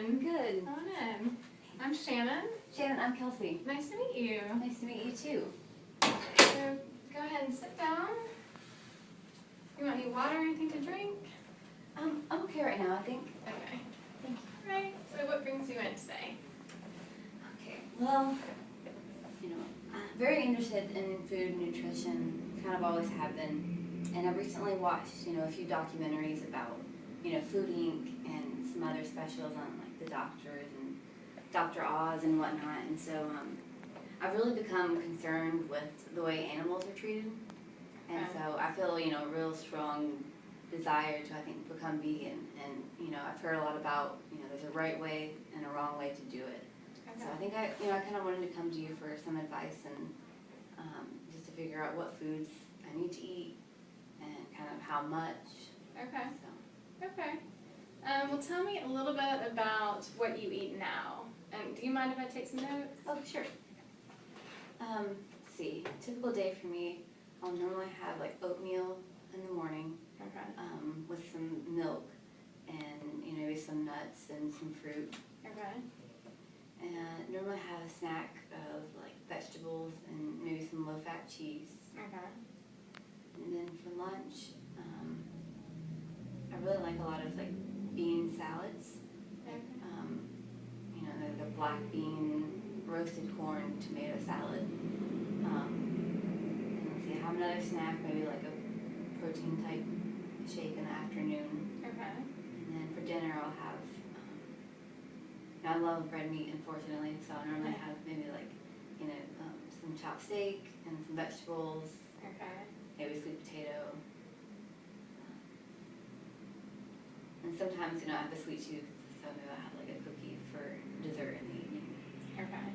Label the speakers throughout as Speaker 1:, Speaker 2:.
Speaker 1: doing?
Speaker 2: Good.
Speaker 1: Come on in. I'm Shannon.
Speaker 2: Shannon, I'm Kelsey.
Speaker 1: Nice to meet you.
Speaker 2: Nice to meet you too.
Speaker 1: So go ahead and sit down. You want any water or anything to drink?
Speaker 2: I'm okay right now, I think.
Speaker 1: Okay.
Speaker 2: Thank you.
Speaker 1: Right. So what brings you in today?
Speaker 2: Okay, well, I'm very interested in food and nutrition, kind of always have been. And I've recently watched, a few documentaries about, Food Inc. and some other specials on like the doctors and Dr. Oz and whatnot. And so I've really become concerned with the way animals are treated. And so I feel, a real strong desire to, I think, become vegan. And, I've heard a lot about, there's a right way and a wrong way to do it.
Speaker 1: Okay.
Speaker 2: So I think I kind of wanted to come to you for some advice and just to figure out what foods I need to eat and kind of how much.
Speaker 1: Okay.
Speaker 2: So.
Speaker 1: Okay. Well, tell me a little bit about what you eat now. And do you mind if I take some notes?
Speaker 2: Oh, sure. Let's see, typical day for me, I'll normally have like oatmeal in the morning.
Speaker 1: Okay.
Speaker 2: With some milk and maybe some nuts and some fruit.
Speaker 1: Okay.
Speaker 2: And normally have a snack of like vegetables and maybe some low-fat cheese.
Speaker 1: Okay.
Speaker 2: And then for lunch, I really like a lot of like bean salads.
Speaker 1: Okay.
Speaker 2: The black bean, roasted corn, tomato salad. And let's see, I have another snack, maybe like a protein type shake in the afternoon.
Speaker 1: Okay.
Speaker 2: And then for dinner I'll have, I love red meat unfortunately, so I normally have maybe like, some chopped steak and some vegetables,
Speaker 1: Okay.
Speaker 2: maybe sweet potato. And sometimes, I have a sweet tooth, so maybe I'll have like a cookie for dessert in the evening.
Speaker 1: Okay.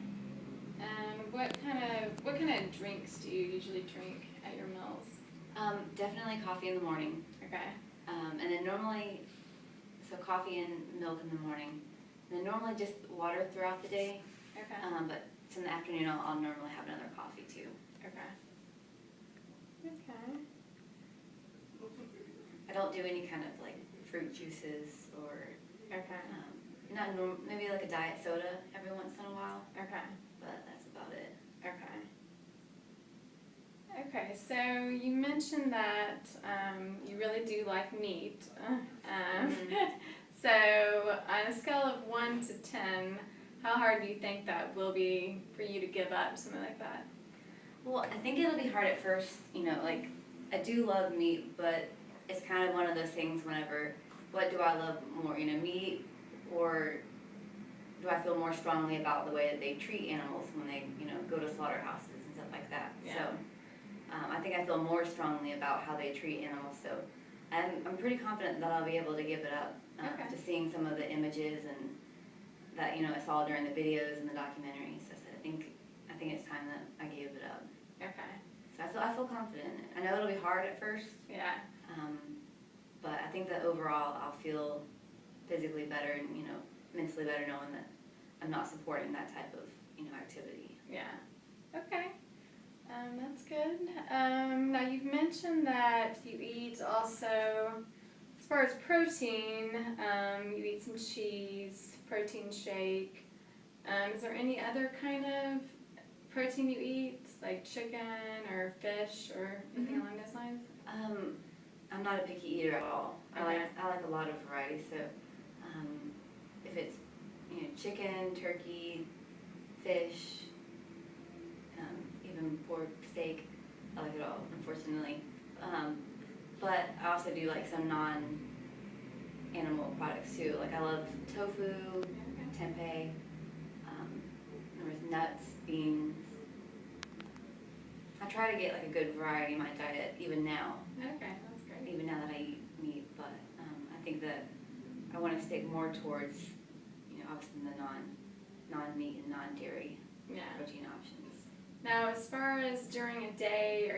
Speaker 1: And what kind of drinks do you usually drink at your meals?
Speaker 2: Definitely coffee in the morning.
Speaker 1: Okay.
Speaker 2: And then normally, so coffee and milk in the morning. And then normally just water throughout the day.
Speaker 1: Okay.
Speaker 2: But in the afternoon I'll normally have another coffee too.
Speaker 1: Okay. Okay.
Speaker 2: I don't do any kind of like fruit juices or
Speaker 1: Okay.
Speaker 2: maybe like a diet soda every once in a while,
Speaker 1: Okay.
Speaker 2: but that's about it.
Speaker 1: Okay. Okay, so you mentioned that you really do like meat. So on a scale of 1 to 10, how hard do you think that will be for you to give up something like that?
Speaker 2: Well, I think it'll be hard at first, like I do love meat, but it's kind of one of those things whenever, what do I love more, meat, or do I feel more strongly about the way that they treat animals when they, go to slaughterhouses and stuff like that.
Speaker 1: Yeah.
Speaker 2: So I think I feel more strongly about how they treat animals, so I'm pretty confident that I'll be able to give it up.
Speaker 1: Okay.
Speaker 2: Just seeing some of the images and that, I saw during the videos and the documentaries, I think it's time that I gave it up.
Speaker 1: Okay.
Speaker 2: So I feel confident. I know it'll be hard at first,
Speaker 1: Yeah.
Speaker 2: but I think that overall I'll feel physically better and, mentally better knowing that I'm not supporting that type of, activity.
Speaker 1: Yeah. Okay. That's good. Now you've mentioned that you eat also, as far as protein, you eat some cheese, protein shake. Is there any other kind of protein you eat, like chicken or fish or anything along those lines?
Speaker 2: I'm not a picky eater at all.
Speaker 1: Okay.
Speaker 2: I like a lot of variety. So if it's chicken, turkey, fish, even pork, steak, I like it all, unfortunately. But I also do like some non-animal products too. Like I love tofu, tempeh, there's nuts, beans. I try to get like a good variety in my diet even now.
Speaker 1: Okay, that's great.
Speaker 2: Even now that I eat meat, but I think that I want to stick more towards, obviously the non-meat and non-dairy protein options.
Speaker 1: Now, as far as during a day,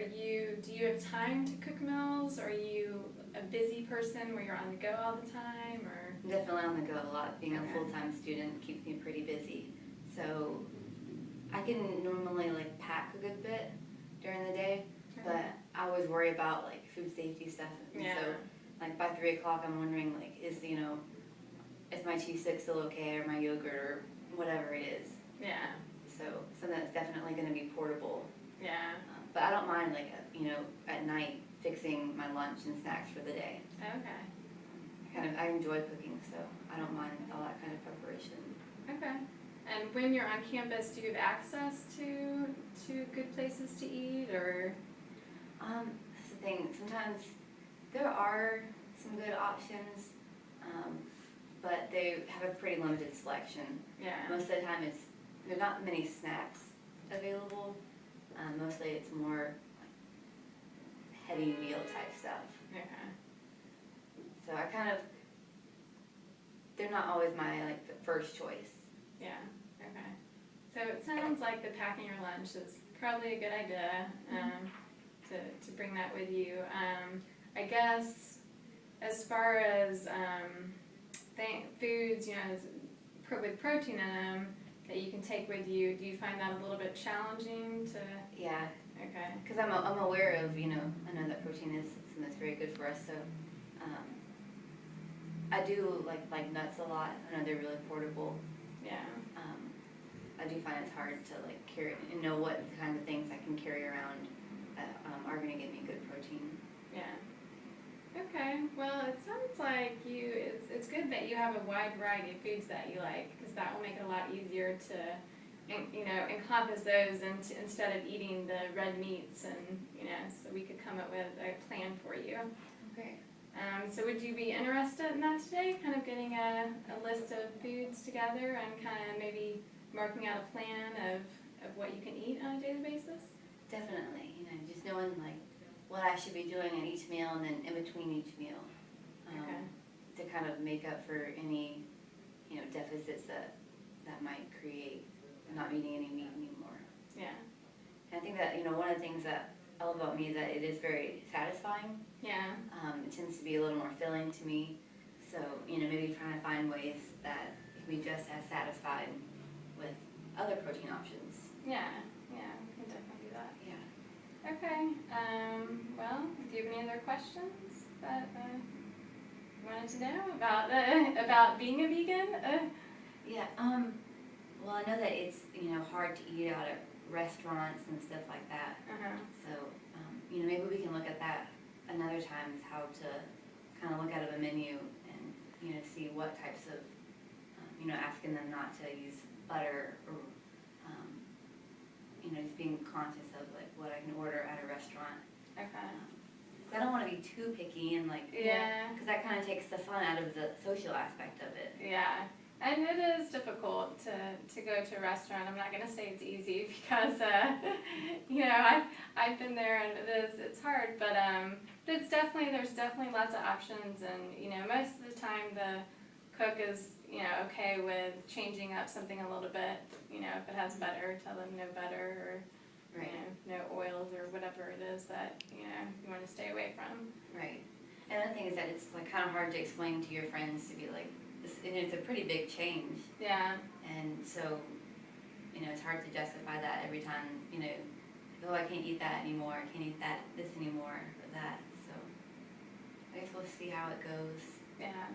Speaker 1: do you have time to cook meals? Are you a busy person where you're on the go all the time, or?
Speaker 2: I'm definitely on the go a lot. Being
Speaker 1: Okay.
Speaker 2: a full-time student keeps me pretty busy. So I can normally like pack a good bit during the day, but I always worry about like food safety stuff. And so like by 3 o'clock I'm wondering like, is, is my cheese stick still okay, or my yogurt, or whatever it is.
Speaker 1: Yeah.
Speaker 2: So something that's definitely going to be portable.
Speaker 1: Yeah.
Speaker 2: But I don't mind, like, at night fixing my lunch and snacks for the day.
Speaker 1: Okay.
Speaker 2: I enjoy cooking, so I don't mind all that kind of preparation.
Speaker 1: Okay. And when you're on campus, do you have access to good places to eat, or?
Speaker 2: That's the thing. Sometimes there are some good options, but they have a pretty limited selection.
Speaker 1: Yeah.
Speaker 2: Most of the time, there's not many snacks available. Mostly, it's more like heady meal type stuff.
Speaker 1: Okay.
Speaker 2: So they're not always my first choice.
Speaker 1: Yeah. Okay. So it sounds like the packing your lunch is probably a good idea. To bring that with you. I guess as far as foods, with protein in them that you can take with you, do you find that a little bit challenging to?
Speaker 2: Yeah.
Speaker 1: Okay.
Speaker 2: Because I'm aware of, I know that protein is something that's very good for us, so I do like nuts a lot. I know they're really portable.
Speaker 1: Yeah.
Speaker 2: I do find it's hard to carry and know what kind of things I can carry around that are going to give me good protein.
Speaker 1: Yeah. Okay. Well, it sounds like it's good that you have a wide variety of foods that you like, because that will make it a lot easier to, encompass those instead of eating the red meats, and so we could come up with a plan for you.
Speaker 2: Okay.
Speaker 1: So would you be interested in that today? Kind of getting a list of foods together and kind of maybe marking out a plan of what you can eat on a daily basis?
Speaker 2: Definitely. Just knowing what I should be doing at each meal, and then in between each meal, to kind of make up for any deficits that might create not eating any meat anymore.
Speaker 1: Yeah.
Speaker 2: And I think that one of the things that I love about me is that it is very satisfying.
Speaker 1: Yeah.
Speaker 2: It tends to be a little more filling to me. So, maybe trying to find ways that it can be just as satisfied with other protein options.
Speaker 1: Yeah, we can definitely do that.
Speaker 2: Yeah.
Speaker 1: Okay, well, do you have any other questions that you wanted to know about being a vegan?
Speaker 2: Yeah, well, I know that it's, hard to eat out at restaurants and stuff like that. So, maybe we can look at that another time, is how to kind of look out of a menu and, see what types of, asking them not to use butter, or, just being conscious of what I can order at a restaurant.
Speaker 1: Okay.
Speaker 2: I don't want to be too picky and because that kind of takes the fun out of the social aspect of it.
Speaker 1: Yeah. And it is difficult to go to a restaurant. I'm not going to say it's easy, because, I've been there, and it's hard, but there's definitely lots of options, and, most of the time the cook is, okay with changing up something a little bit, if it has butter, tell them no butter, or,
Speaker 2: Right.
Speaker 1: No oils, or whatever it is that, you want to stay away from.
Speaker 2: Right. And the thing is that it's kind of hard to explain to your friends, to be and it's a pretty big change.
Speaker 1: Yeah.
Speaker 2: And so, it's hard to justify that every time, oh, I can't eat that anymore, I can't eat this anymore, or that. So, I guess we'll see how it goes.
Speaker 1: Yeah.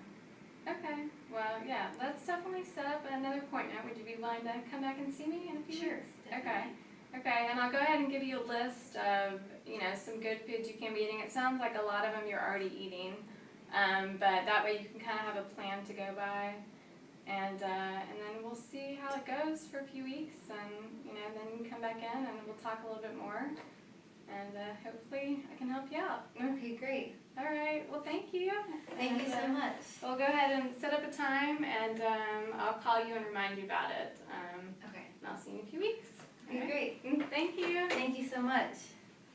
Speaker 1: Okay. Well, yeah, let's definitely set up another appointment. Would you be willing to come back and see me in a few
Speaker 2: Sure.
Speaker 1: weeks?
Speaker 2: Definitely.
Speaker 1: Okay. Okay, and I'll go ahead and give you a list of, some good foods you can be eating. It sounds like a lot of them you're already eating. But that way you can kind of have a plan to go by, and then we'll see how it goes for a few weeks, and then you can come back in and we'll talk a little bit more, and hopefully I can help you out.
Speaker 2: Okay, great.
Speaker 1: All right. Well, thank you.
Speaker 2: Thank you so much.
Speaker 1: We'll go ahead and set up a time, and I'll call you and remind you about it.
Speaker 2: Okay.
Speaker 1: And I'll see you in a few weeks.
Speaker 2: Okay,
Speaker 1: All right.
Speaker 2: great.
Speaker 1: Thank you.
Speaker 2: Thank you so much.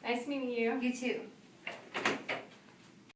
Speaker 1: Nice meeting you.
Speaker 2: You too.